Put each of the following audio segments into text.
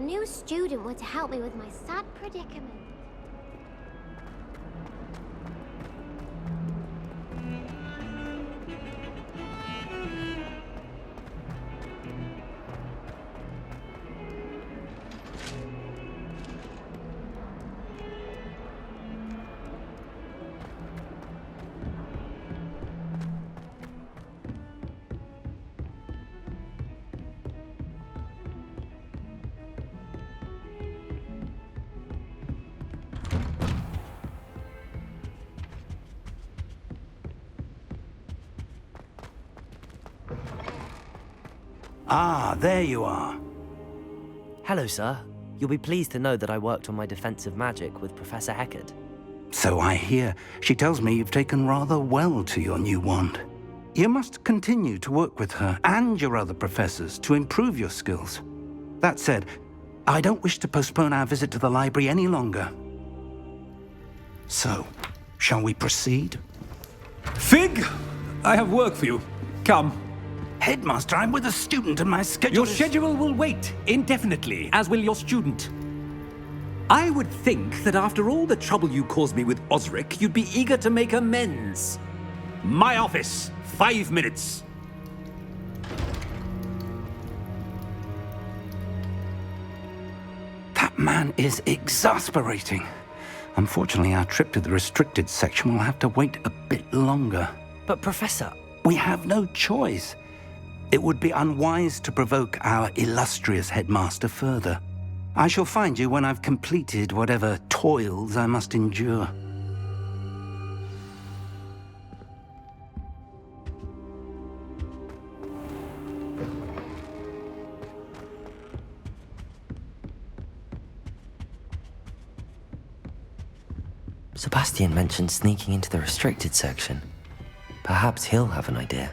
new student were to help me with my sad predicament. Ah, there you are. Hello, sir. You'll be pleased to know that I worked on my defensive magic with Professor Heckard. So I hear. She tells me you've taken rather well to your new wand. You must continue to work with her and your other professors to improve your skills. That said, I don't wish to postpone our visit to the library any longer. So, shall we proceed? Fig! I have work for you. Come. Headmaster, I'm with a student and my schedule Your schedule will wait indefinitely, as will your student. I would think that after all the trouble you caused me with Osric, you'd be eager to make amends. My office, 5 minutes. That man is exasperating. Unfortunately, our trip to the restricted section will have to wait a bit longer. But, Professor... We have no choice. It would be unwise to provoke our illustrious headmaster further. I shall find you when I've completed whatever toils I must endure. Sebastian mentioned sneaking into the restricted section. Perhaps he'll have an idea.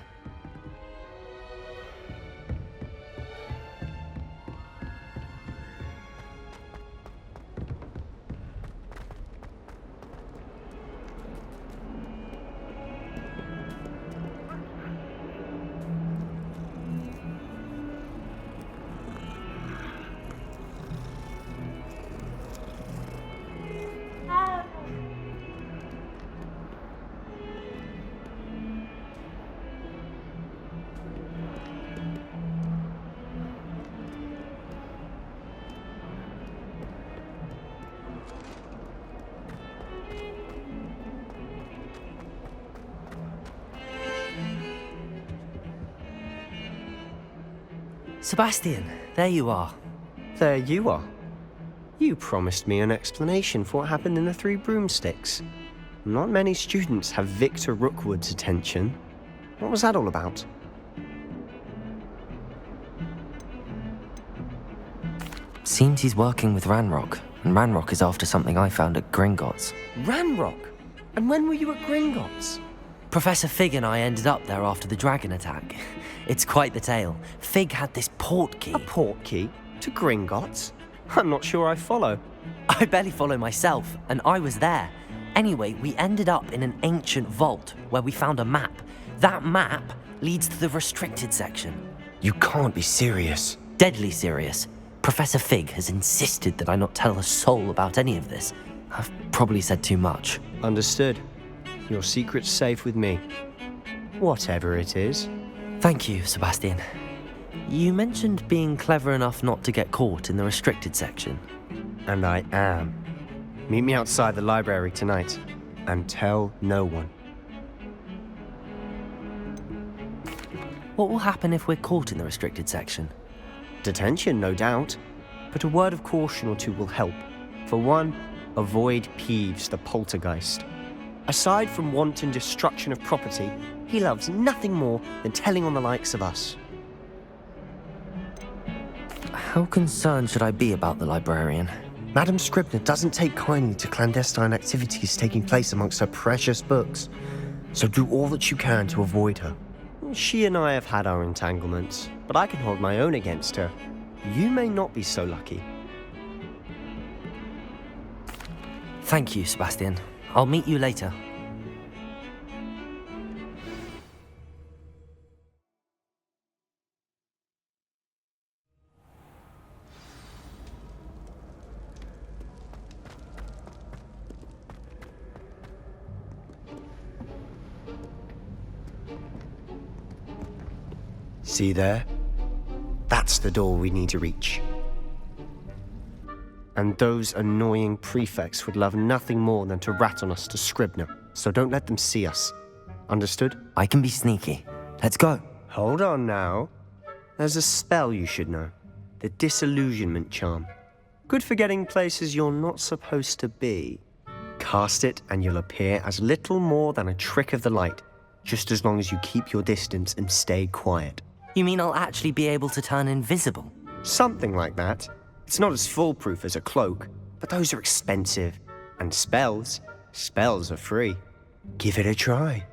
Sebastian, there you are. There you are. You promised me an explanation for what happened in the Three Broomsticks. Not many students have Victor Rookwood's attention. What was that all about? Seems he's working with Ranrock, and Ranrock is after something I found at Gringotts. Ranrock? And when were you at Gringotts? Professor Fig and I ended up there after the dragon attack. It's quite the tale. Fig had this port key. A port key? To Gringotts? I'm not sure I follow. I barely follow myself, and I was there. Anyway, we ended up in an ancient vault where we found a map. That map leads to the restricted section. You can't be serious. Deadly serious. Professor Fig has insisted that I not tell a soul about any of this. I've probably said too much. Understood. Your secret's safe with me. Whatever it is. Thank you, Sebastian. You mentioned being clever enough not to get caught in the restricted section. And I am. Meet me outside the library tonight, and tell no one. What will happen if we're caught in the restricted section? Detention, no doubt. But a word of caution or two will help. For one, avoid Peeves the poltergeist. Aside from wanton destruction of property, he loves nothing more than telling on the likes of us. How concerned should I be about the librarian? Madam Scribner doesn't take kindly to clandestine activities taking place amongst her precious books, so do all that you can to avoid her. She and I have had our entanglements, but I can hold my own against her. You may not be so lucky. Thank you, Sebastian. I'll meet you later. See there? That's the door we need to reach. And those annoying prefects would love nothing more than to rat on us to Scribner, so don't let them see us. Understood? I can be sneaky. Let's go. Hold on now. There's a spell you should know. The Disillusionment Charm. Good for getting places you're not supposed to be. Cast it and you'll appear as little more than a trick of the light, just as long as you keep your distance and stay quiet. You mean I'll actually be able to turn invisible? Something like that. It's not as foolproof as a cloak, but those are expensive. And spells are free. Give it a try.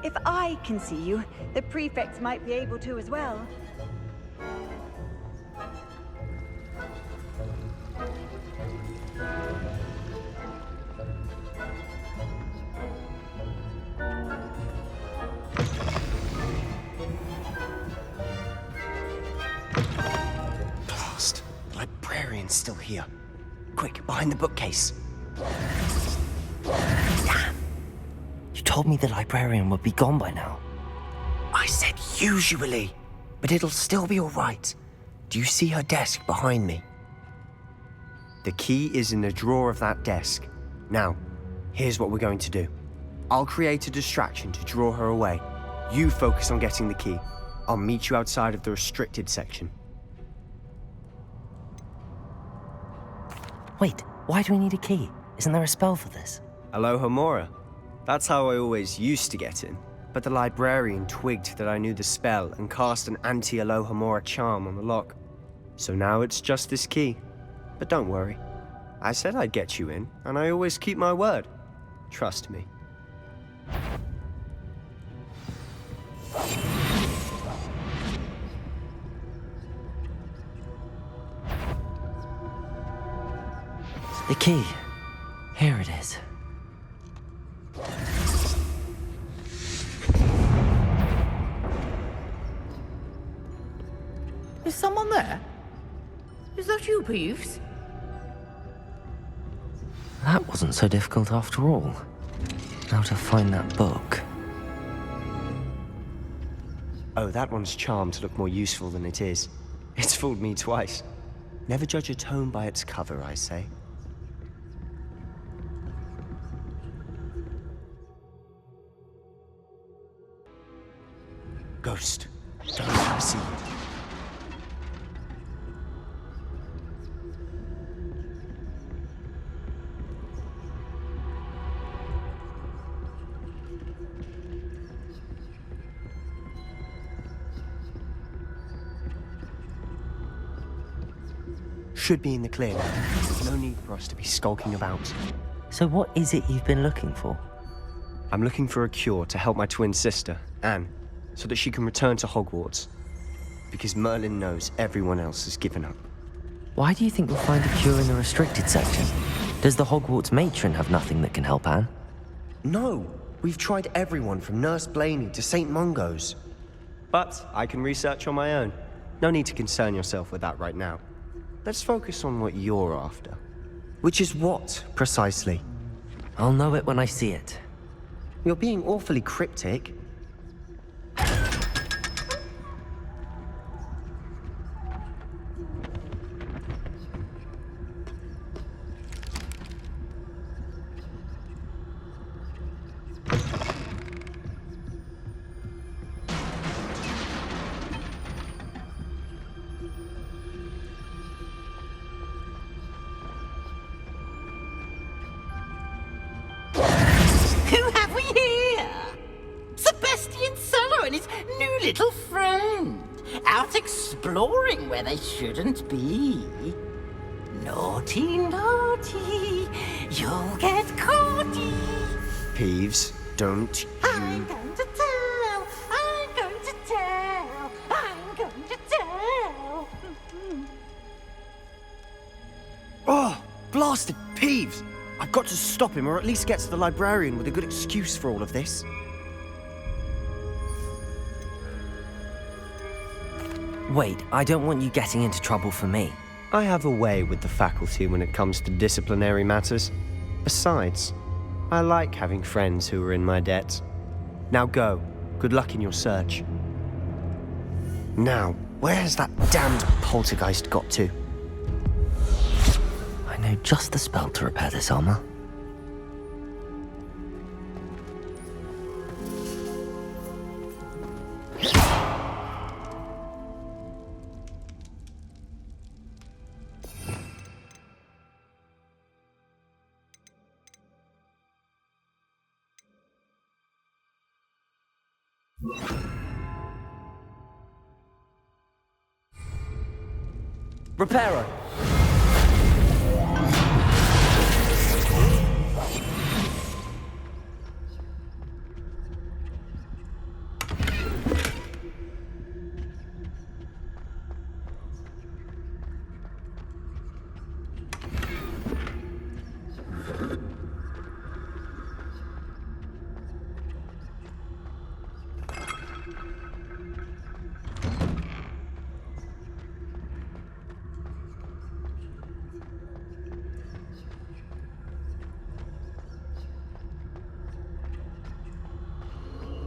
If I can see you, the prefects might be able to as well. Blast! The librarian's still here. Quick, behind the bookcase. You told me the librarian would be gone by now. I said usually, but it'll still be all right. Do you see her desk behind me? The key is in the drawer of that desk. Now, here's what we're going to do. I'll create a distraction to draw her away. You focus on getting the key. I'll meet you outside of the restricted section. Wait, why do we need a key? Isn't there a spell for this? Alohomora. That's how I always used to get in. But the librarian twigged that I knew the spell and cast an anti-Alohomora charm on the lock. So now it's just this key. But don't worry. I said I'd get you in, and I always keep my word. Trust me. The key. Here it is. Is someone there? Is that you, Peeves? That wasn't so difficult after all. Now to find that book. Oh, that one's charmed to look more useful than it is. It's fooled me twice. Never judge a tome by its cover, I say. Ghost, don't have a seat. Should be in the clear now. No need for us to be skulking about. So what is it you've been looking for? I'm looking for a cure to help my twin sister, Anne, so that she can return to Hogwarts. Because Merlin knows everyone else has given up. Why do you think we'll find a cure in the restricted section? Does the Hogwarts matron have nothing that can help Anne? No! We've tried everyone from Nurse Blaney to St. Mungo's. But I can research on my own. No need to concern yourself with that right now. Let's focus on what you're after. Which is what, precisely? I'll know it when I see it. You're being awfully cryptic. and his new little friend, out exploring where they shouldn't be. Naughty, naughty, you'll get caughty. Peeves, don't I'm you... going to tell, I'm going to tell, I'm going to tell. Oh, blasted Peeves! I've got to stop him, or at least get to the librarian with a good excuse for all of this. Wait, I don't want you getting into trouble for me. I have a way with the faculty when it comes to disciplinary matters. Besides, I like having friends who are in my debt. Now go. Good luck in your search. Now, where's that damned poltergeist got to? I know just the spell to repair this armor. Reparo!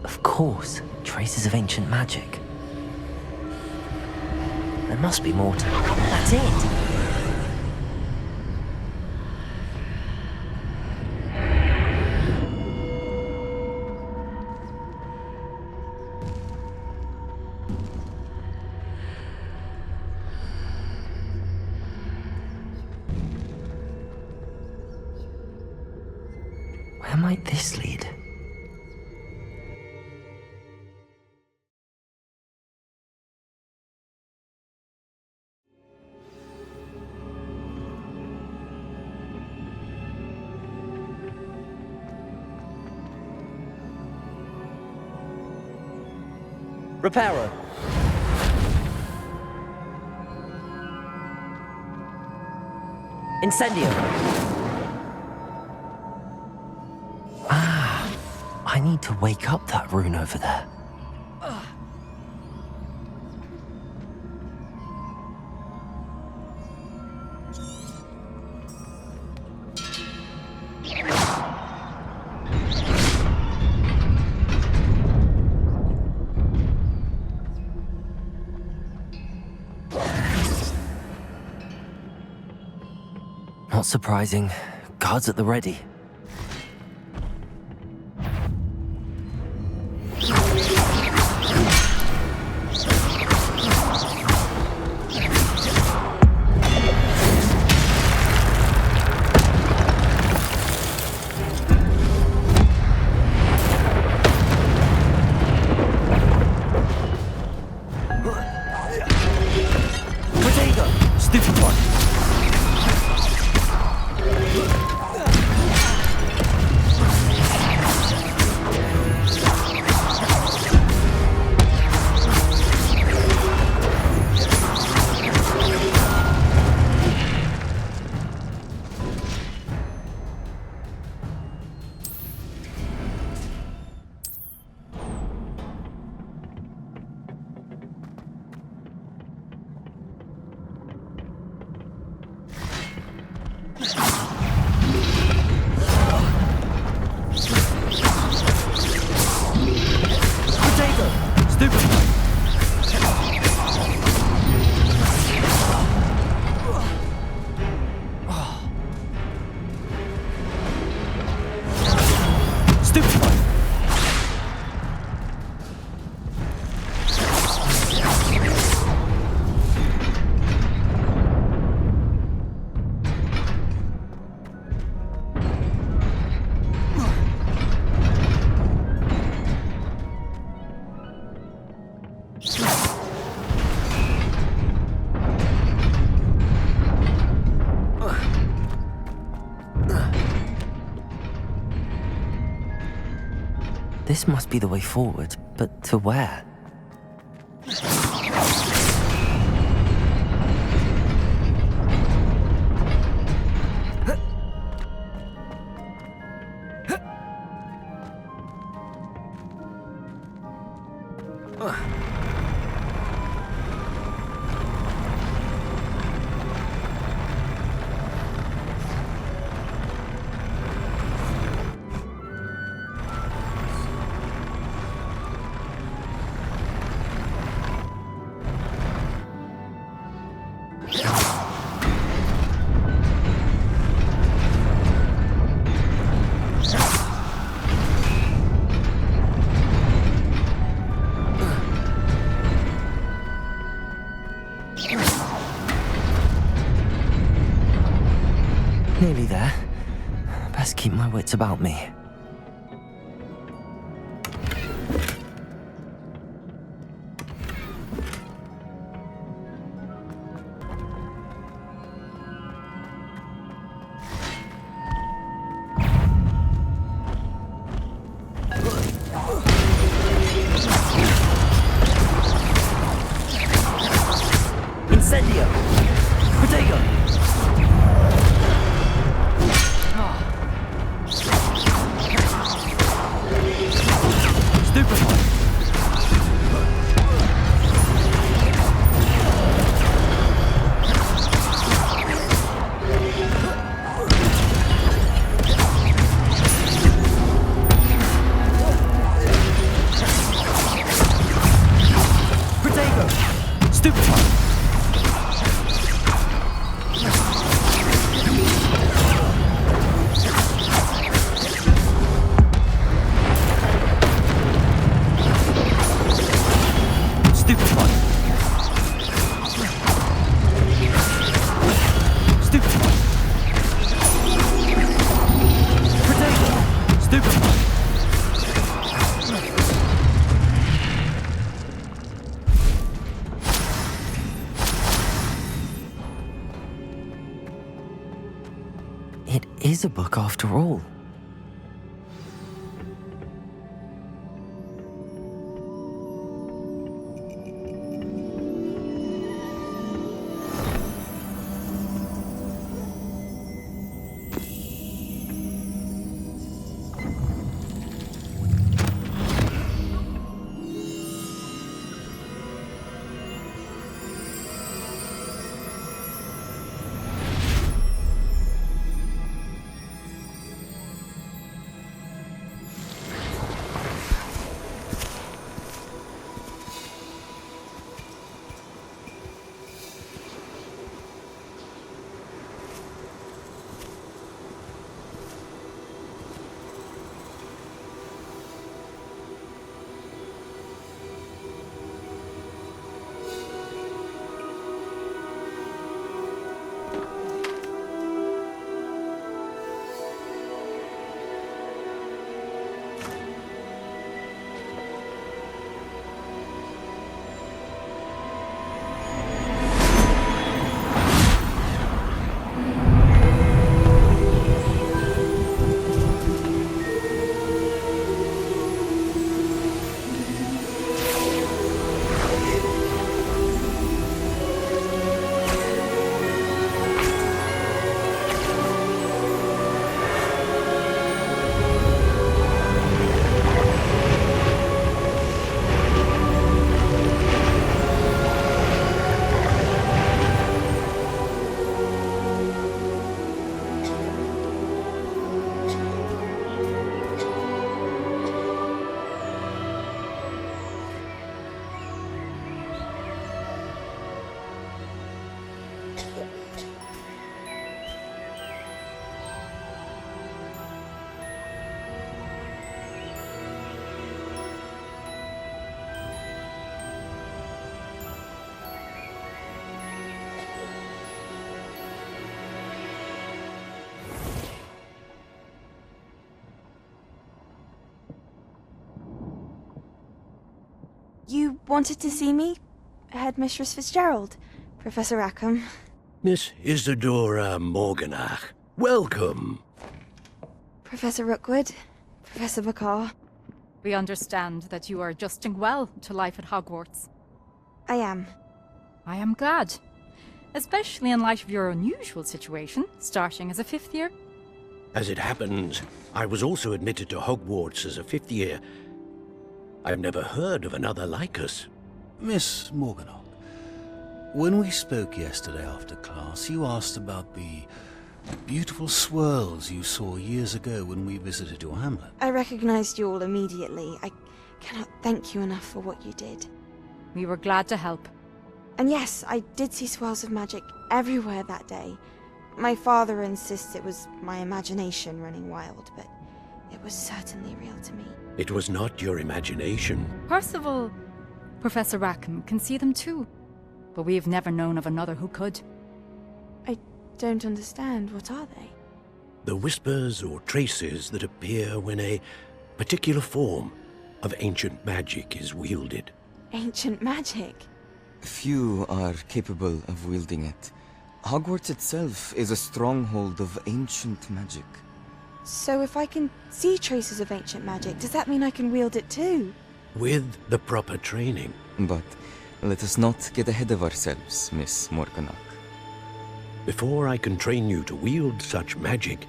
Of course, traces of ancient magic. There must be more to... That's it! Where might this lead? Reparo. Incendio. Ah, I need to wake up that rune over there. Not surprising. Guards at the ready. Stupid one. This must be the way forward, but to where? Nearly there. Best keep my wits about me. Incendio! Protego! Stupefy! Protego! Stupefy! Stupefy! Stupefy! Protego! Stupefy! It is a book after all. You wanted to see me? Headmistress Fitzgerald, Professor Rackham. Miss Isadora Morganach, welcome. Professor Rookwood, Professor McCaw. We understand that you are adjusting well to life at Hogwarts. I am. I am glad. Especially in light of your unusual situation, starting as a 5th year. As it happens, I was also admitted to Hogwarts as a 5th year. I've never heard of another like us. Miss Morganock, when we spoke yesterday after class, you asked about the beautiful swirls you saw years ago when we visited your hamlet. I recognized you all immediately. I cannot thank you enough for what you did. We were glad to help. And yes, I did see swirls of magic everywhere that day. My father insists it was my imagination running wild, but it was certainly real to me. It was not your imagination. Percival, Professor Rackham can see them too. But we have never known of another who could. I don't understand. What are they? The whispers or traces that appear when a particular form of ancient magic is wielded. Ancient magic? Few are capable of wielding it. Hogwarts itself is a stronghold of ancient magic. So if I can see traces of ancient magic, does that mean I can wield it too? With the proper training. But let us not get ahead of ourselves, Miss Morganock. Before I can train you to wield such magic,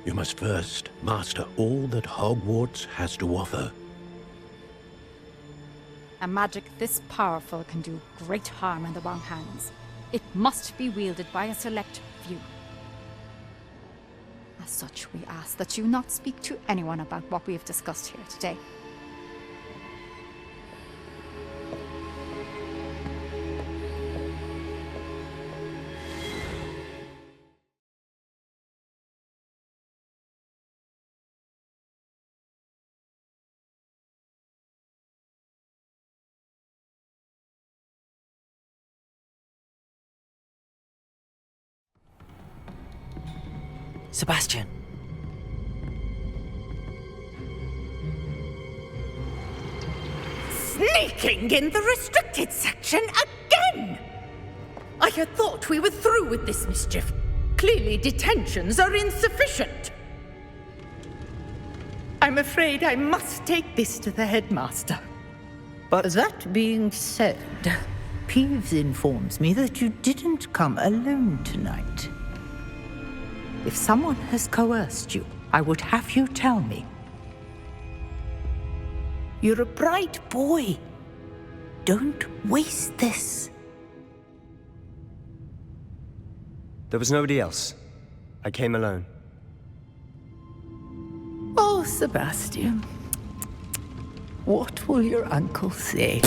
you must first master all that Hogwarts has to offer. A magic this powerful can do great harm in the wrong hands. It must be wielded by a select few. As such, we ask that you not speak to anyone about what we have discussed here today. Sebastian. Sneaking in the restricted section again! I had thought we were through with this mischief. Clearly detentions are insufficient. I'm afraid I must take this to the headmaster. But that being said, Peeves informs me that you didn't come alone tonight. If someone has coerced you, I would have you tell me. You're a bright boy. Don't waste this. There was nobody else. I came alone. Oh, Sebastian. What will your uncle say?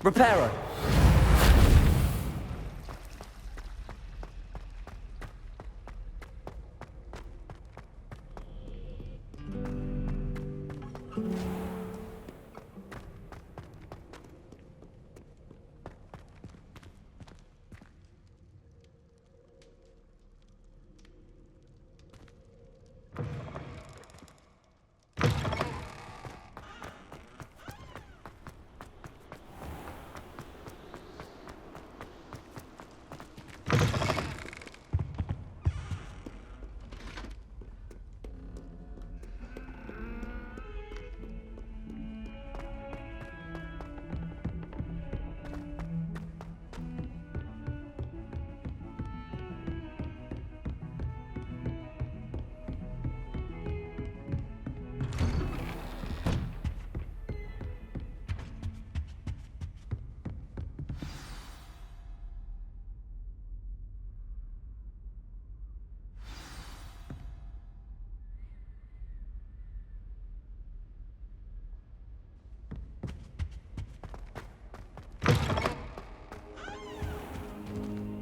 Reparo.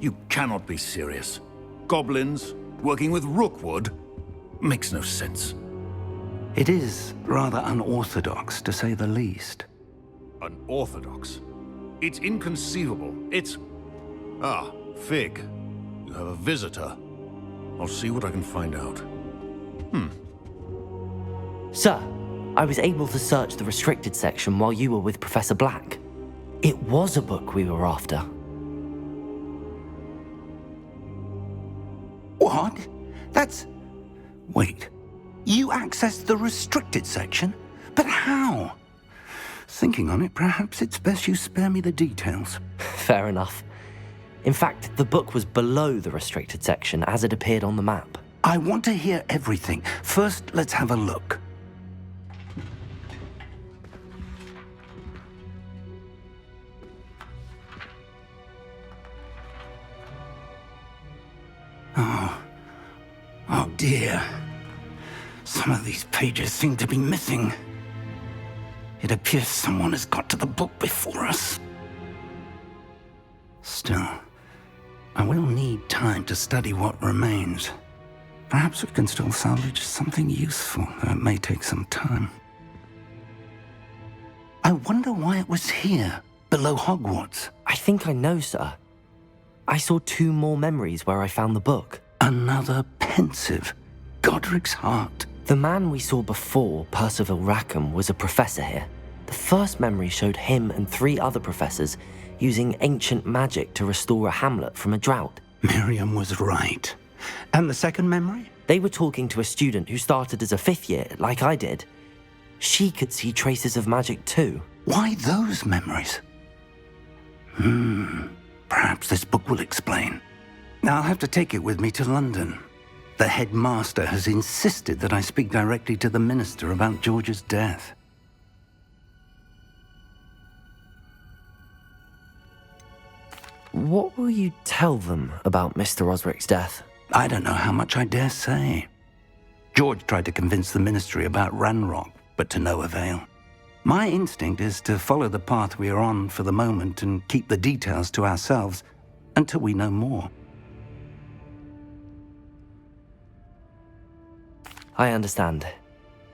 You cannot be serious. Goblins working with Rookwood? Makes no sense. It is rather unorthodox, to say the least. Unorthodox? It's inconceivable. It's... Ah, Fig. You have a visitor. I'll see what I can find out. Sir, I was able to search the restricted section while you were with Professor Black. It was a book we were after. What? That's... Wait. You accessed the restricted section? But how? Thinking on it, perhaps it's best you spare me the details. Fair enough. In fact, the book was below the restricted section as it appeared on the map. I want to hear everything. First, let's have a look. Oh dear. Some of these pages seem to be missing. It appears someone has got to the book before us. Still, I will need time to study what remains. Perhaps we can still salvage something useful, though it may take some time. I wonder why it was here, below Hogwarts. I think I know, sir. I saw 2 more memories where I found the book. Another pensive. Godric's heart. The man we saw before, Percival Rackham, was a professor here. The first memory showed him and 3 other professors using ancient magic to restore a hamlet from a drought. Miriam was right. And the second memory? They were talking to a student who started as a 5th year, like I did. She could see traces of magic too. Why those memories? Perhaps this book will explain. Now I'll have to take it with me to London. The headmaster has insisted that I speak directly to the minister about George's death. What will you tell them about Mr. Osric's death? I don't know how much I dare say. George tried to convince the ministry about Ranrock, but to no avail. My instinct is to follow the path we are on for the moment and keep the details to ourselves until we know more. I understand.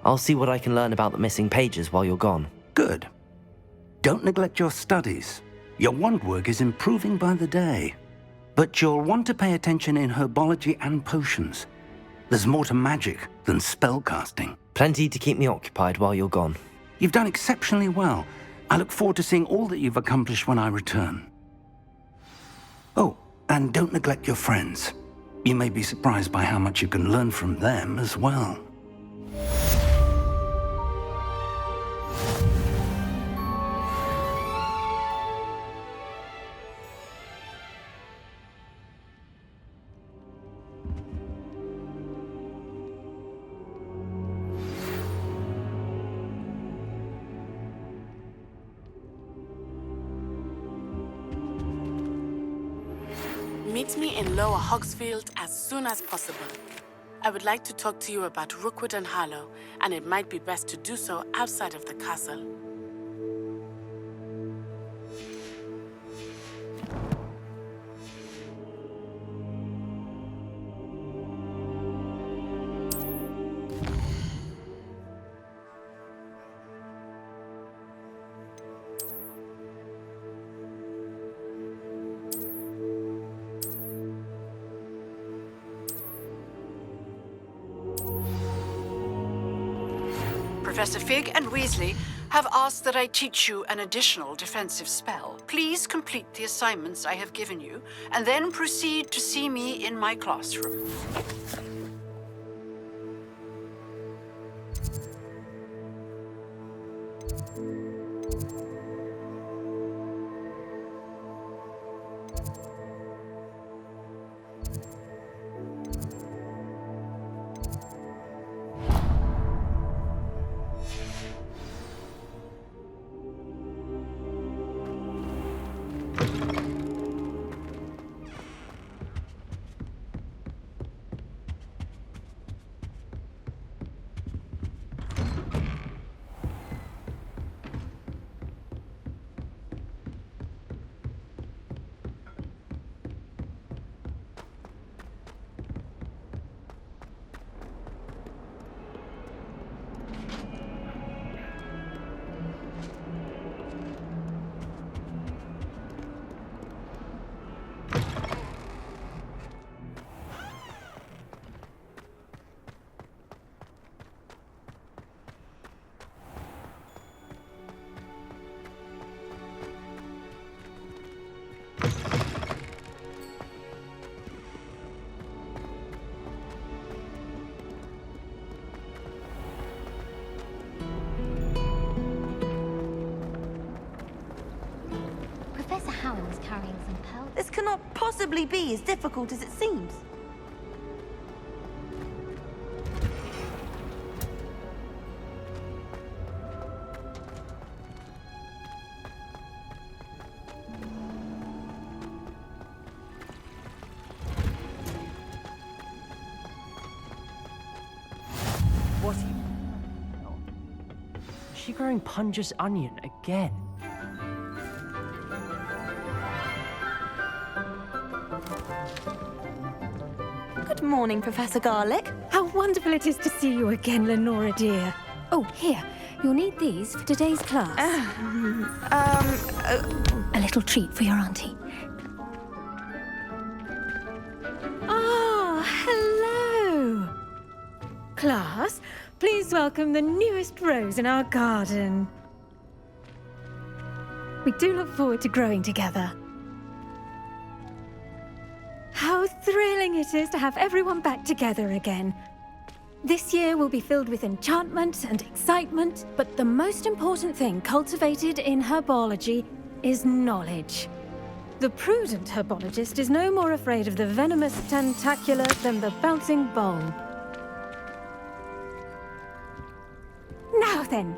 I'll see what I can learn about the missing pages while you're gone. Good. Don't neglect your studies. Your wand work is improving by the day. But you'll want to pay attention in herbology and potions. There's more to magic than spellcasting. Plenty to keep me occupied while you're gone. You've done exceptionally well. I look forward to seeing all that you've accomplished when I return. Oh, and don't neglect your friends. You may be surprised by how much you can learn from them as well. Meet me in Lower Hogsfield as soon as possible. I would like to talk to you about Rookwood and Harlow, and it might be best to do so outside of the castle. Professor Fig and Weasley have asked that I teach you an additional defensive spell. Please complete the assignments I have given you, and then proceed to see me in my classroom. carrying some pelts. This cannot possibly be as difficult as it seems. What? Is she growing Punja's onion again? Good morning, Professor Garlic. How wonderful it is to see you again, Lenora dear. Oh, here. You'll need these for today's class. A little treat for your auntie. Ah, hello. Class, please welcome the newest rose in our garden. We do look forward to growing together. How thrilling it is to have everyone back together again. This year will be filled with enchantment and excitement, but the most important thing cultivated in herbology is knowledge. The prudent herbologist is no more afraid of the venomous tentacula than the bouncing bulb. Now then,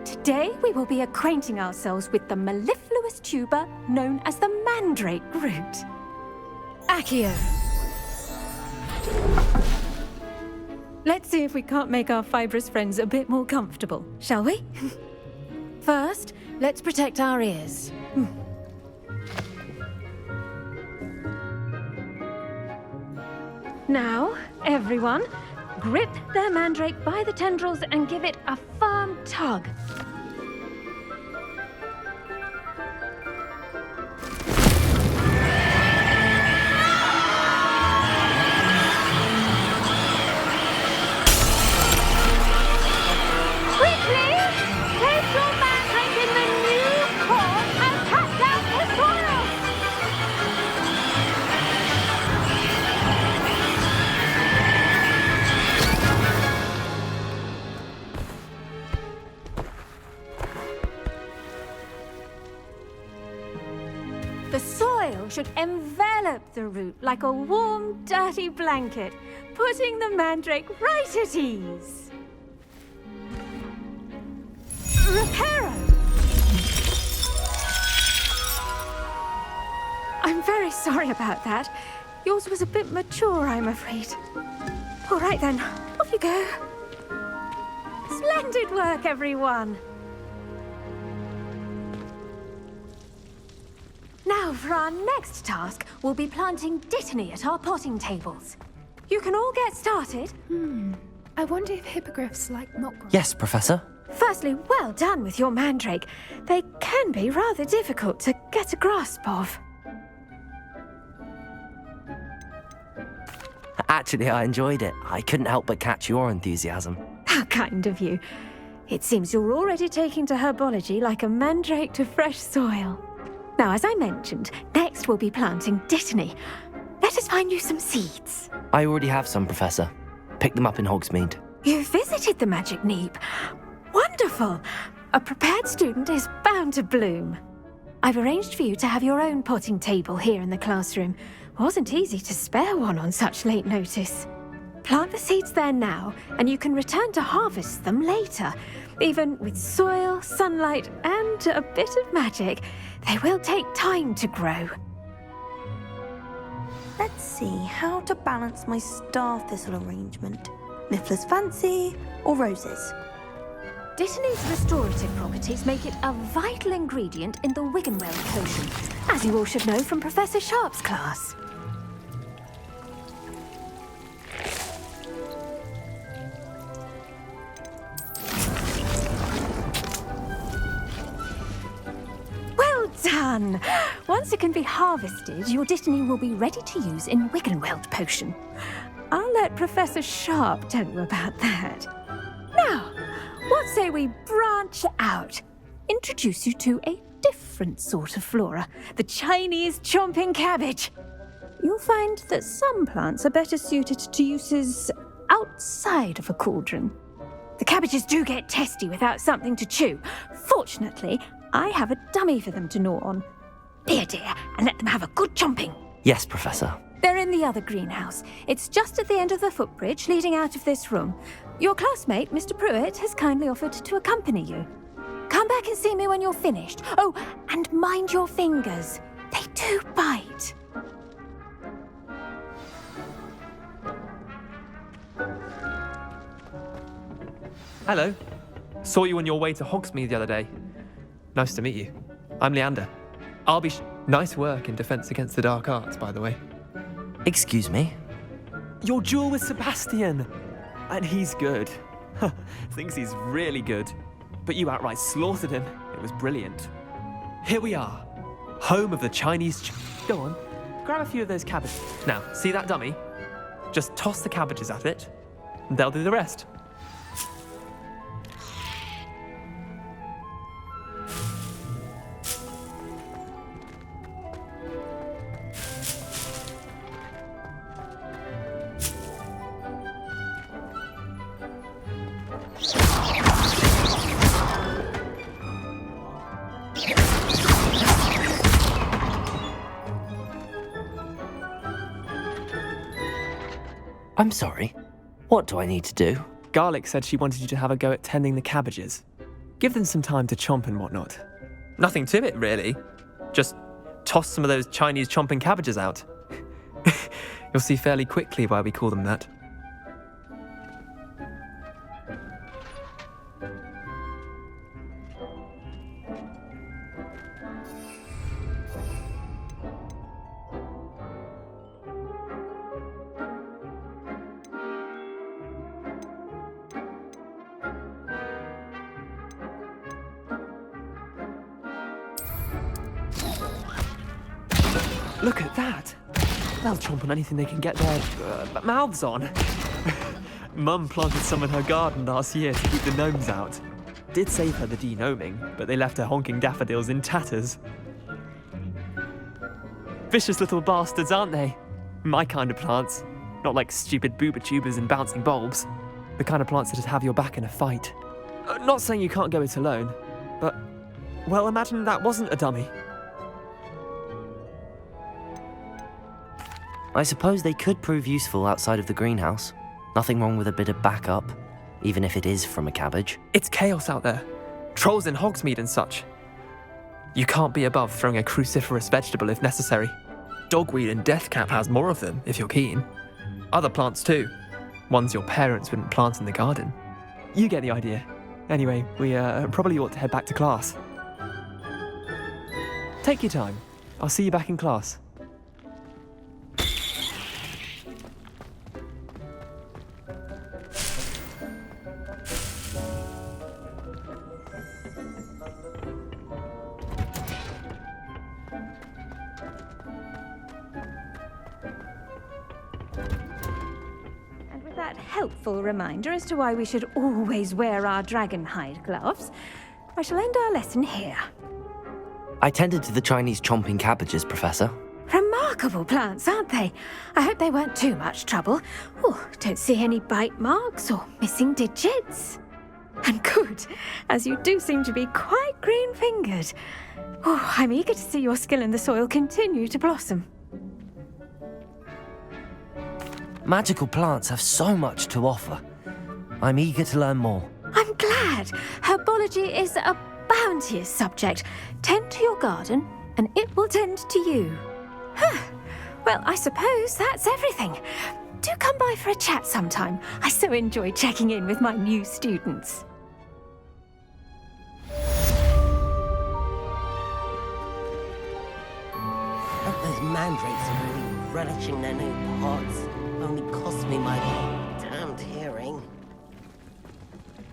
today we will be acquainting ourselves with the mellifluous tuber known as the mandrake root. Accio. Let's see if we can't make our fibrous friends a bit more comfortable, shall we? First, let's protect our ears. Now, everyone, grip their mandrake by the tendrils and give it a firm tug. The soil should envelop the root like a warm, dirty blanket, putting the mandrake right at ease. Reparo! I'm very sorry about that. Yours was a bit mature, I'm afraid. All right then, off you go. Splendid work, everyone! Now, for our next task, we'll be planting dittany at our potting tables. You can all get started. I wonder if hippogriffs like not grow. Yes, Professor. Firstly, well done with your mandrake. They can be rather difficult to get a grasp of. Actually, I enjoyed it. I couldn't help but catch your enthusiasm. How kind of you. It seems you're already taking to herbology like a mandrake to fresh soil. Now, as I mentioned, next we'll be planting dittany. Let us find you some seeds. I already have some, Professor. Picked them up in Hogsmeade. You visited the Magic Neep. Wonderful! A prepared student is bound to bloom. I've arranged for you to have your own potting table here in the classroom. Wasn't easy to spare one on such late notice. Plant the seeds there now, and you can return to harvest them later. Even with soil, sunlight, and a bit of magic, they will take time to grow. Let's see how to balance my star thistle arrangement. Miffler's Fancy or roses? Dittany's restorative properties make it a vital ingredient in the Wiggenweld potion, as you all should know from Professor Sharp's class. Well done! Once it can be harvested, your dittany will be ready to use in Wiggenweld potion. I'll let Professor Sharp tell you about that. Now, what say we branch out? Introduce you to a different sort of flora, the Chinese chomping cabbage. You'll find that some plants are better suited to uses outside of a cauldron. The cabbages do get testy without something to chew. Fortunately, I have a dummy for them to gnaw on. Here, dear, and let them have a good chomping. Yes, Professor. They're in the other greenhouse. It's just at the end of the footbridge leading out of this room. Your classmate, Mr. Pruitt, has kindly offered to accompany you. Come back and see me when you're finished. Oh, and mind your fingers. They do bite. Hello. Saw you on your way to Hogsmeade the other day. Nice to meet you. I'm Leander. I'll be nice work in Defense Against the Dark Arts, by the way. Excuse me? Your duel with Sebastian! And he's good. Thinks he's really good. But you outright slaughtered him. It was brilliant. Here we are. Home of the Chinese... Go on. Grab a few of those cabbages. Now, see that dummy? Just toss the cabbages at it, and they'll do the rest. I'm sorry. What do I need to do? Garlic said she wanted you to have a go at tending the cabbages. Give them some time to chomp and whatnot. Nothing to it, really. Just toss some of those Chinese chomping cabbages out. You'll see fairly quickly why we call them that. Look at that! They'll chomp on anything they can get their mouths on. Mum planted some in her garden last year to keep the gnomes out. Did save her the de-gnoming, but they left her honking daffodils in tatters. Vicious little bastards, aren't they? My kind of plants. Not like stupid booba tubers and bouncing bulbs. The kind of plants that'd have your back in a fight. Not saying you can't go it alone, but... well, imagine that wasn't a dummy. I suppose they could prove useful outside of the greenhouse. Nothing wrong with a bit of backup, even if it is from a cabbage. It's chaos out there. Trolls in Hogsmeade and such. You can't be above throwing a cruciferous vegetable if necessary. Dogweed and deathcap has more of them, if you're keen. Other plants too. Ones your parents wouldn't plant in the garden. You get the idea. Anyway, we probably ought to head back to class. Take your time. I'll see you back in class. Helpful reminder as to why we should always wear our dragon hide gloves, I shall end our lesson here. I tended to the Chinese chomping cabbages, Professor. Remarkable plants, aren't they? I hope they weren't too much trouble. Oh, don't see any bite marks or missing digits. And good, as you do seem to be quite green-fingered. Oh, I'm eager to see your skill in the soil continue to blossom. Magical plants have so much to offer. I'm eager to learn more. I'm glad. Herbology is a bounteous subject. Tend to your garden, and it will tend to you. Well, I suppose that's everything. Do come by for a chat sometime. I so enjoy checking in with my new students. Those mandrakes are really relishing their new pods. Only cost me my damned hearing.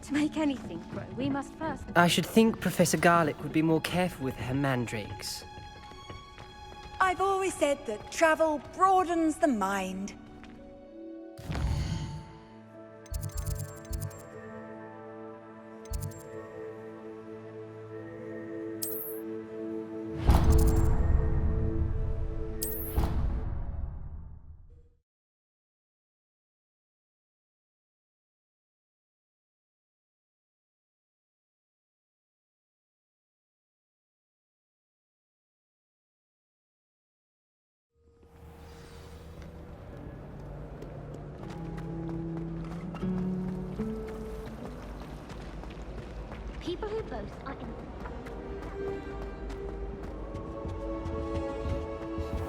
To make anything grow, we must first... I should think Professor Garlic would be more careful with her mandrakes. I've always said that travel broadens the mind. ghosts are in.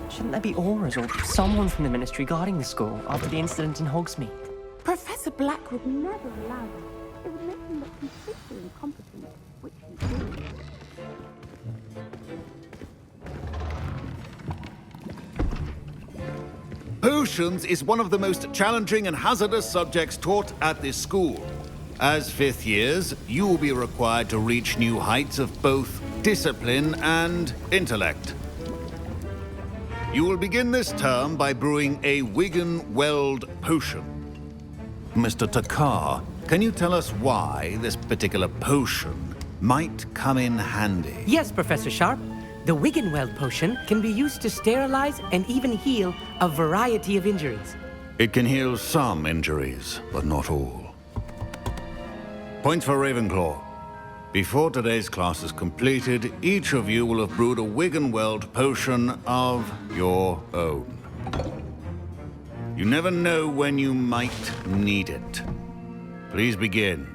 Shouldn't there be auras or someone from the Ministry guarding the school after the incident in Hogsmeade? Professor Black would never allow that. It would make him look completely incompetent, which he did. Potions is one of the most challenging and hazardous subjects taught at this school. As 5th years, you will be required to reach new heights of both discipline and intellect. You will begin this term by brewing a Wiggenweld potion. Mr. Takar, can you tell us why this particular potion might come in handy? Yes, Professor Sharp. The Wiggenweld potion can be used to sterilize and even heal a variety of injuries. It can heal some injuries, but not all. Points for Ravenclaw. Before today's class is completed, each of you will have brewed a Wiggenweld potion of your own. You never know when you might need it. Please begin.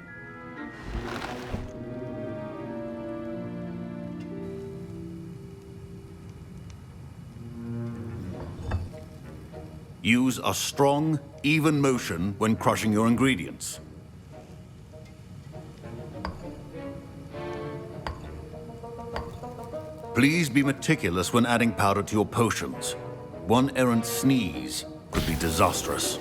Use a strong, even motion when crushing your ingredients. Please be meticulous when adding powder to your potions. One errant sneeze could be disastrous.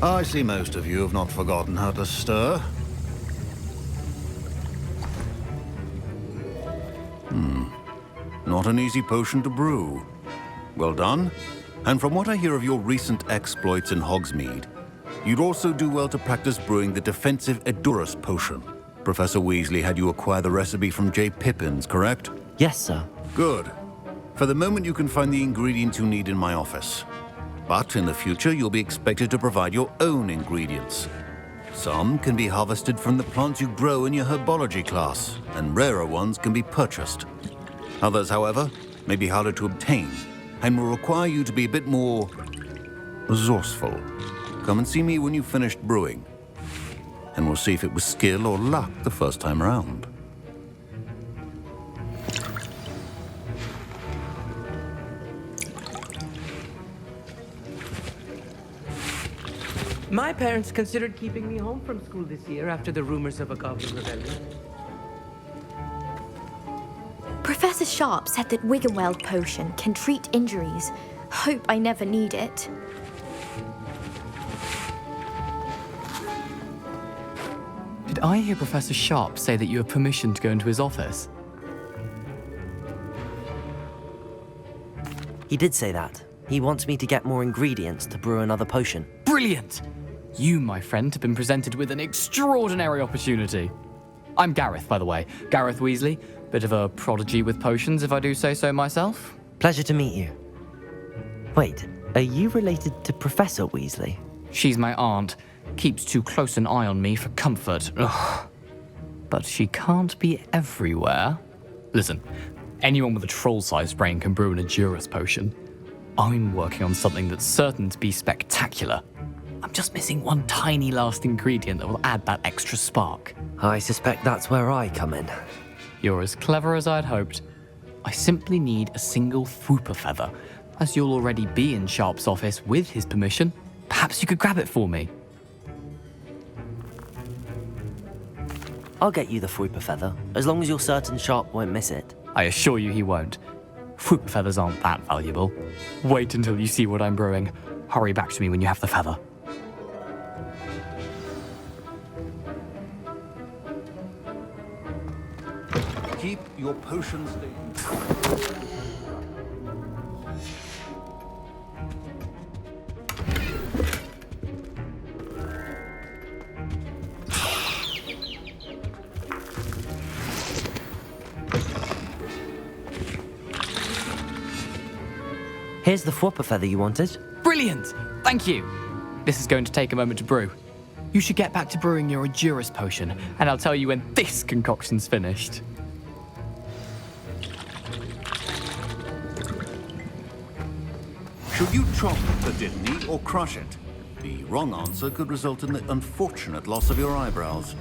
I see most of you have not forgotten how to stir. Not an easy potion to brew. Well done. And from what I hear of your recent exploits in Hogsmeade, you'd also do well to practice brewing the defensive Edurus potion. Professor Weasley had you acquire the recipe from J. Pippins, correct? Yes, sir. Good. For the moment, you can find the ingredients you need in my office. But in the future, you'll be expected to provide your own ingredients. Some can be harvested from the plants you grow in your herbology class, and rarer ones can be purchased. Others, however, may be harder to obtain, and will require you to be a bit more resourceful. Come and see me when you've finished brewing, and we'll see if it was skill or luck the first time around. My parents considered keeping me home from school this year after the rumors of a goblin rebellion. Professor Sharp said that Wiggenweld potion can treat injuries. Hope I never need it. Did I hear Professor Sharp say that you have permission to go into his office? He did say that. He wants me to get more ingredients to brew another potion. Brilliant! You, my friend, have been presented with an extraordinary opportunity. I'm Gareth, by the way. Gareth Weasley. Bit of a prodigy with potions, if I do say so myself. Pleasure to meet you. Wait, are you related to Professor Weasley? She's my aunt. Keeps too close an eye on me for comfort. Ugh. But she can't be everywhere. Listen, anyone with a troll-sized brain can brew an Edurus potion. I'm working on something that's certain to be spectacular. I'm just missing one tiny last ingredient that will add that extra spark. I suspect that's where I come in. You're as clever as I'd hoped. I simply need a single Fwooper feather. As you'll already be in Sharp's office with his permission, perhaps you could grab it for me. I'll get you the Fwooper feather, as long as you're certain Sharp won't miss it. I assure you he won't. Fwooper feathers aren't that valuable. Wait until you see what I'm brewing. Hurry back to me when you have the feather. Keep your potions. Here's the Fwopper feather you wanted. Brilliant! Thank you! This is going to take a moment to brew. You should get back to brewing your Endurus potion, and I'll tell you when this concoction's finished. Should you chop the Dittany or crush it? The wrong answer could result in the unfortunate loss of your eyebrows.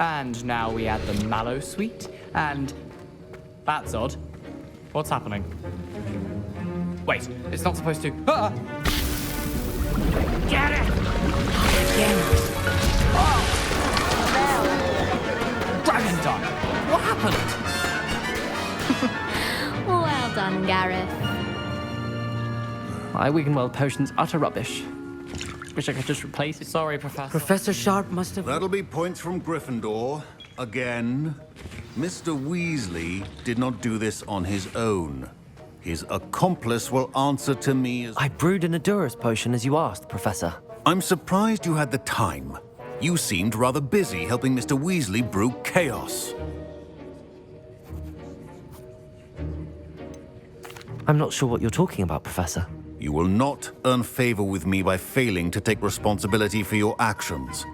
And now we add the mallow sweet, and... That's odd. What's happening? Wait, it's not supposed to... Ah! Get it! Oh! Dragon done! What happened? Well done, Gareth. My Wiggenweld potion's utter rubbish. Wish I could just replace it. Sorry, Professor. Professor Sharp must have... That'll be points from Gryffindor. Again. Mr. Weasley did not do this on his own. His accomplice will answer to me as... I brewed an Endurus potion as you asked, Professor. I'm surprised you had the time. You seemed rather busy helping Mr. Weasley brew chaos. I'm not sure what you're talking about, Professor. You will not earn favor with me by failing to take responsibility for your actions.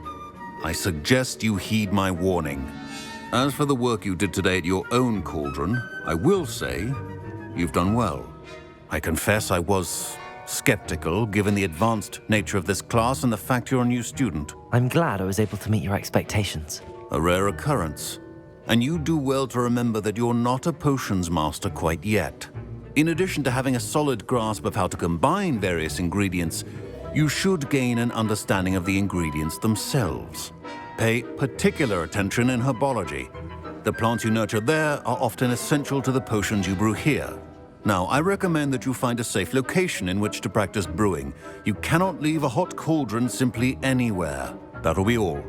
I suggest you heed my warning. As for the work you did today at your own cauldron, I will say you've done well. I confess I was skeptical, given the advanced nature of this class and the fact you're a new student. I'm glad I was able to meet your expectations. A rare occurrence. And you do well to remember that you're not a potions master quite yet. In addition to having a solid grasp of how to combine various ingredients, you should gain an understanding of the ingredients themselves. Pay particular attention in herbology. The plants you nurture there are often essential to the potions you brew here. Now, I recommend that you find a safe location in which to practice brewing. You cannot leave a hot cauldron simply anywhere. That'll be all.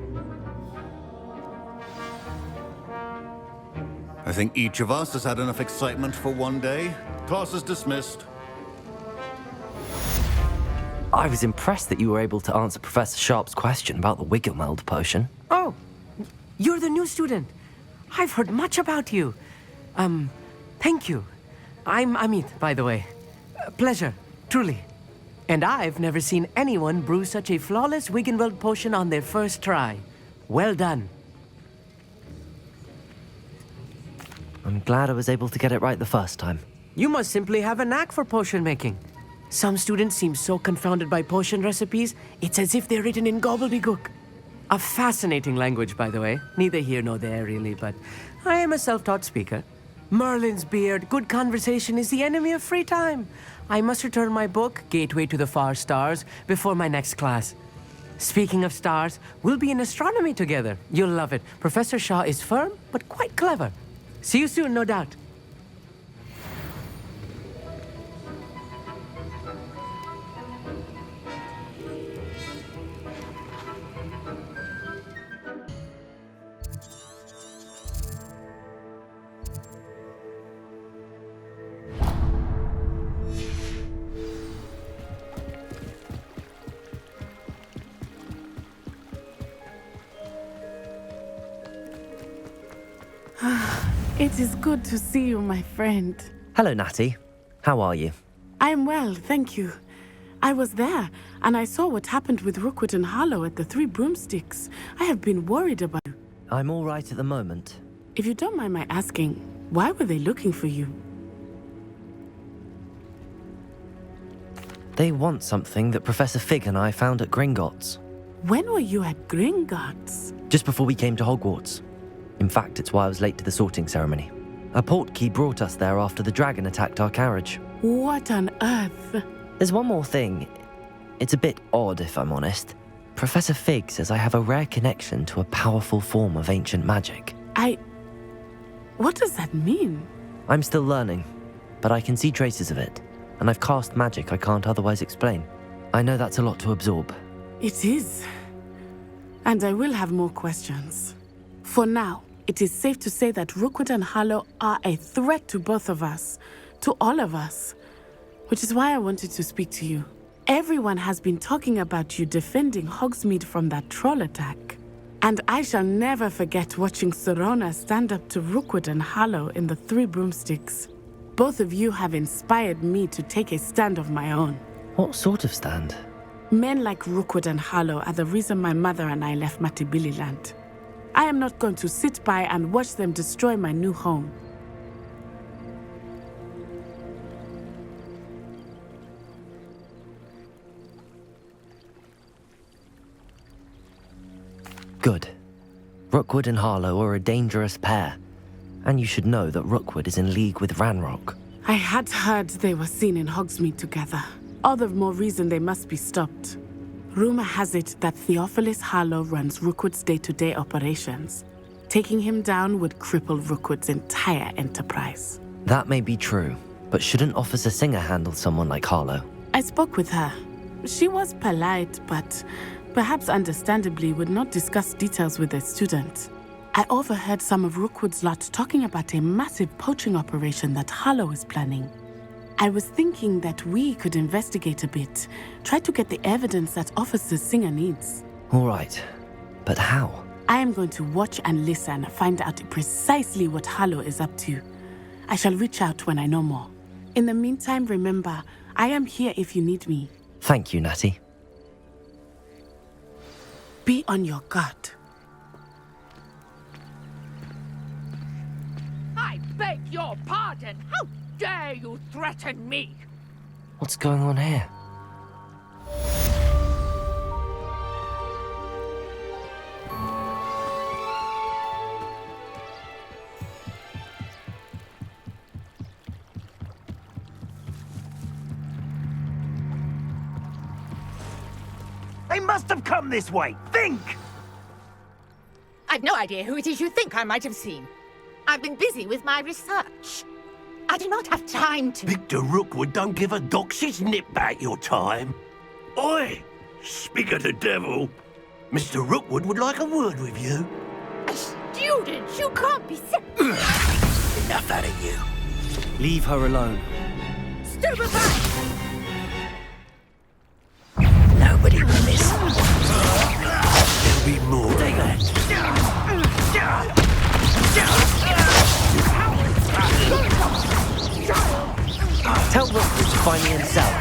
I think each of us has had enough excitement for one day. Class is dismissed. I was impressed that you were able to answer Professor Sharp's question about the Wiggenweld potion. Oh, you're the new student. I've heard much about you. Thank you. I'm Amit, by the way. Pleasure, truly. And I've never seen anyone brew such a flawless Wiggenweld potion on their first try. Well done. I'm glad I was able to get it right the first time. You must simply have a knack for potion making. Some students seem so confounded by potion recipes, it's as if they're written in gobbledygook. A fascinating language, by the way. Neither here nor there, really, but I am a self-taught speaker. Merlin's beard, good conversation is the enemy of free time. I must return my book, Gateway to the Far Stars, before my next class. Speaking of stars, we'll be in astronomy together. You'll love it. Professor Shaw is firm, but quite clever. See you soon, no doubt. It is good to see you, my friend. Hello, Natty. How are you? I'm well, thank you. I was there, and I saw what happened with Rookwood and Harlow at the Three Broomsticks. I have been worried about you. I'm all right at the moment. If you don't mind my asking, why were they looking for you? They want something that Professor Fig and I found at Gringotts. When were you at Gringotts? Just before we came to Hogwarts. In fact, it's why I was late to the sorting ceremony. A portkey brought us there after the dragon attacked our carriage. What on earth? There's one more thing. It's a bit odd, if I'm honest. Professor Fig says I have a rare connection to a powerful form of ancient magic. What does that mean? I'm still learning, but I can see traces of it, and I've cast magic I can't otherwise explain. I know that's a lot to absorb. It is. And I will have more questions. For now, it is safe to say that Rookwood and Harlow are a threat to both of us, to all of us, which is why I wanted to speak to you. Everyone has been talking about you defending Hogsmeade from that troll attack. And I shall never forget watching Serona stand up to Rookwood and Harlow in the Three Broomsticks. Both of you have inspired me to take a stand of my own. What sort of stand? Men like Rookwood and Harlow are the reason my mother and I left Matibili Land. I am not going to sit by and watch them destroy my new home. Good. Rookwood and Harlow are a dangerous pair, and you should know that Rookwood is in league with Ranrock. I had heard they were seen in Hogsmeade together. All the more reason they must be stopped. Rumor has it that Theophilus Harlow runs Rookwood's day-to-day operations. Taking him down would cripple Rookwood's entire enterprise. That may be true, but shouldn't Officer Singer handle someone like Harlow? I spoke with her. She was polite, but perhaps understandably would not discuss details with a student. I overheard some of Rookwood's lot talking about a massive poaching operation that Harlow is planning. I was thinking that we could investigate a bit, try to get the evidence that Officer Singer needs. All right, but how? I am going to watch and listen, find out precisely what Harlow is up to. I shall reach out when I know more. In the meantime, remember, I am here if you need me. Thank you, Natty. Be on your guard. I beg your pardon. How dare you threaten me? What's going on here? They must have come this way. Think! I've no idea who it is you think I might have seen. I've been busy with my research. I do not have time to... Victor Rookwood don't give a doxy's nip back your time. Oi! Speak of the devil. Mr. Rookwood would like a word with you. A student? You can't be sick. Enough out of you. Leave her alone. Stupefy! Nobody will listen. There'll be more. Take that. Tell Rookwood to find me himself.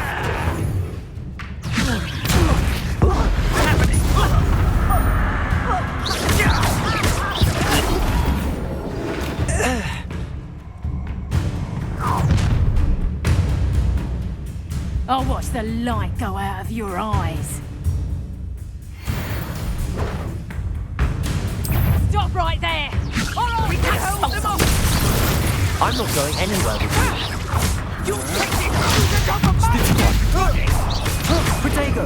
I'll watch the light go out of your eyes. Stop right there! All right, we can hold them off! I'm not going anywhere with you. You'll take it through the top of my... Protego!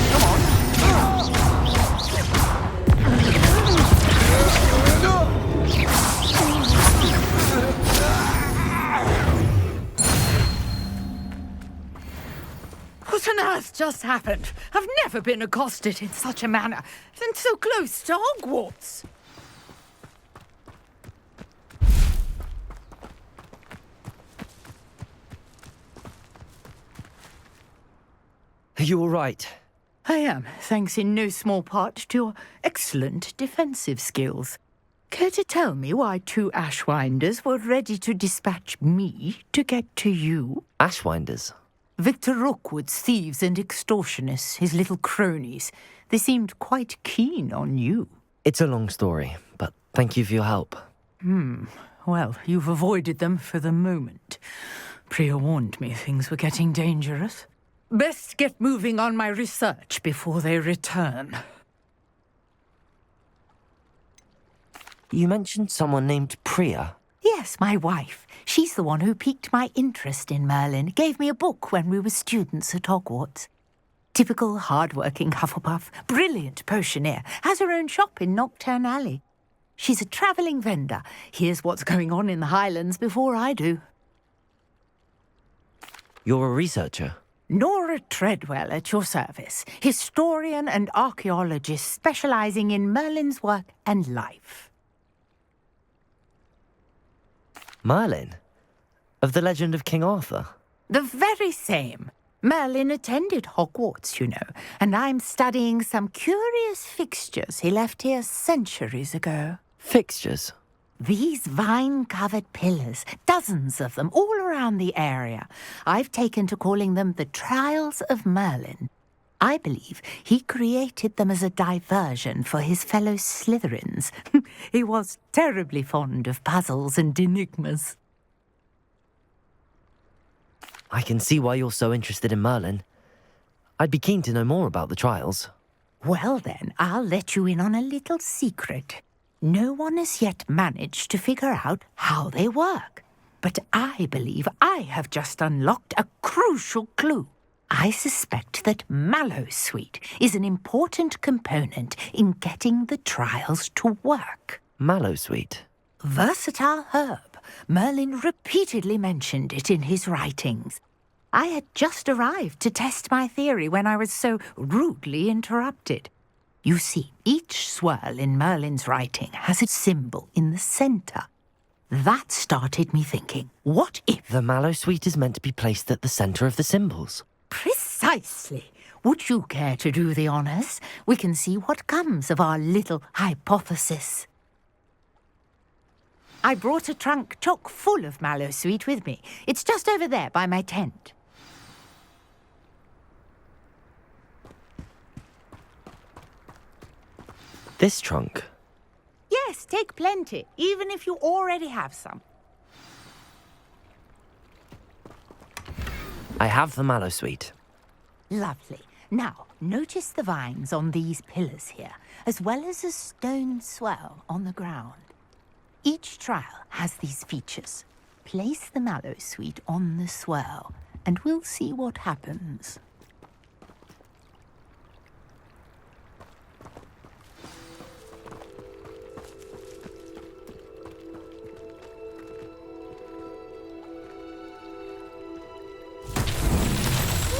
Come on! What on earth just happened? I've never been accosted in such a manner, and so close to Hogwarts. Are you all right? I am, thanks in no small part to your excellent defensive skills. Care to tell me why two Ashwinders were ready to dispatch me to get to you? Ashwinders? Victor Rookwood's thieves and extortionists, his little cronies. They seemed quite keen on you. It's a long story, but thank you for your help. Well, you've avoided them for the moment. Priya warned me things were getting dangerous. Best get moving on my research before they return. You mentioned someone named Priya. Yes, my wife. She's the one who piqued my interest in Merlin. Gave me a book when we were students at Hogwarts. Typical hard-working Hufflepuff, brilliant potioneer, has her own shop in Nocturne Alley. She's a travelling vendor. Hears what's going on in the Highlands before I do. You're a researcher? Nora Treadwell at your service, historian and archaeologist specialising in Merlin's work and life. Merlin? Of the legend of King Arthur? The very same. Merlin attended Hogwarts, you know, and I'm studying some curious fixtures he left here centuries ago. Fixtures? These vine-covered pillars, dozens of them, all around the area. I've taken to calling them the Trials of Merlin. I believe he created them as a diversion for his fellow Slytherins. He was terribly fond of puzzles and enigmas. I can see why you're so interested in Merlin. I'd be keen to know more about the trials. Well then, I'll let you in on a little secret. No one has yet managed to figure out how they work. But I believe I have just unlocked a crucial clue. I suspect that Mallowsweet is an important component in getting the trials to work. Mallowsweet? Versatile herb. Merlin repeatedly mentioned it in his writings. I had just arrived to test my theory when I was so rudely interrupted. You see, each swirl in Merlin's writing has a symbol in the centre. That started me thinking, what if... The Mallowsweet is meant to be placed at the centre of the symbols. Precisely. Would you care to do the honours? We can see what comes of our little hypothesis. I brought a trunk chock full of Mallowsweet with me. It's just over there by my tent. This trunk? Yes, take plenty, even if you already have some. I have the Mallowsweet. Lovely. Now, notice the vines on these pillars here, as well as a stone swell on the ground. Each trial has these features. Place the Mallowsweet on the swirl, and we'll see what happens.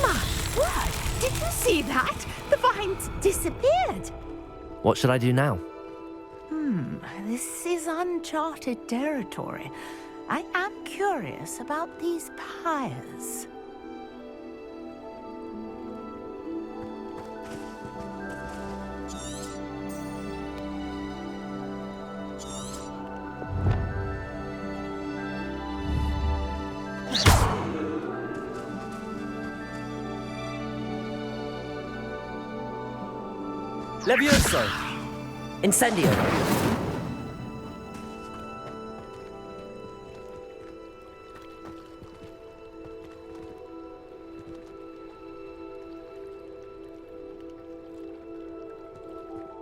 My word! Did you see that? The vines disappeared. What should I do now? This is uncharted territory. I am curious about these pyres. Levioso! Incendio!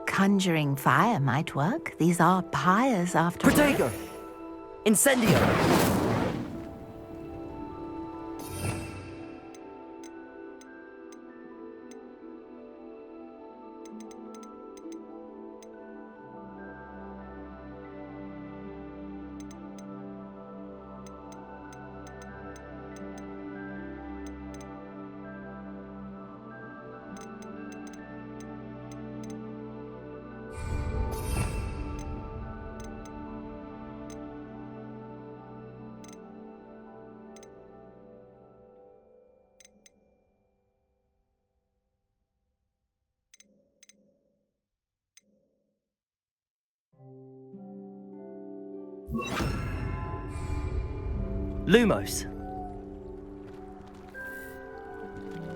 Conjuring fire might work. These are pyres after all. Protego! Incendio! Lumos.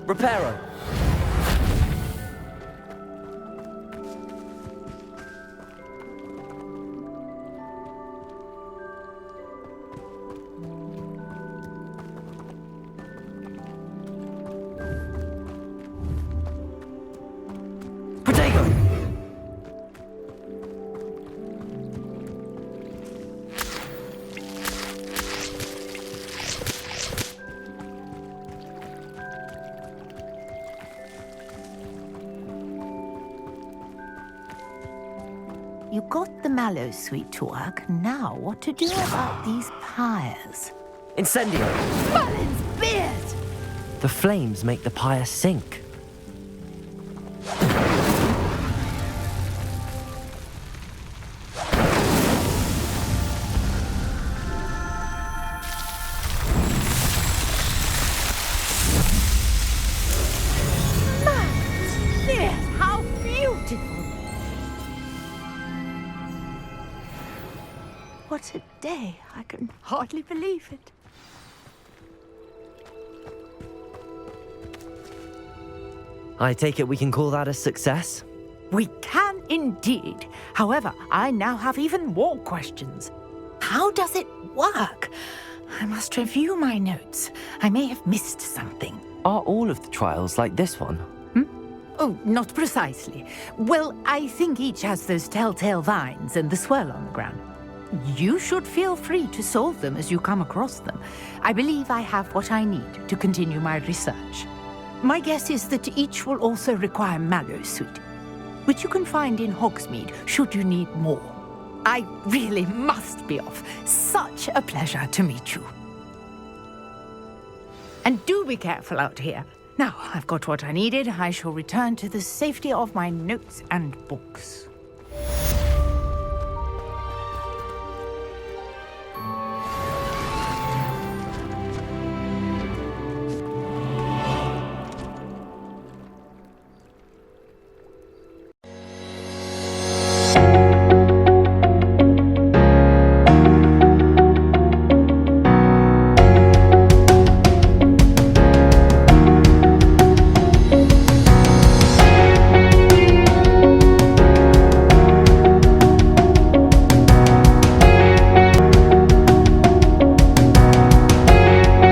Reparo. Protego. you got the mallow sweet to work. Now, what to do about these pyres? Incendio! Merlin's beard! The flames make the pyre sink. How beautiful! What a day. I can hardly believe it. I take it we can call that a success? We can indeed. However, I now have even more questions. How does it work? I must review my notes. I may have missed something. Are all of the trials like this one? Oh, not precisely. Well, I think each has those telltale vines and the swirl on the ground. You should feel free to solve them as you come across them. I believe I have what I need to continue my research. My guess is that each will also require mallow sweet, which you can find in Hogsmeade should you need more. I really must be off. Such a pleasure to meet you. And do be careful out here. Now, I've got what I needed. I shall return to the safety of my notes and books.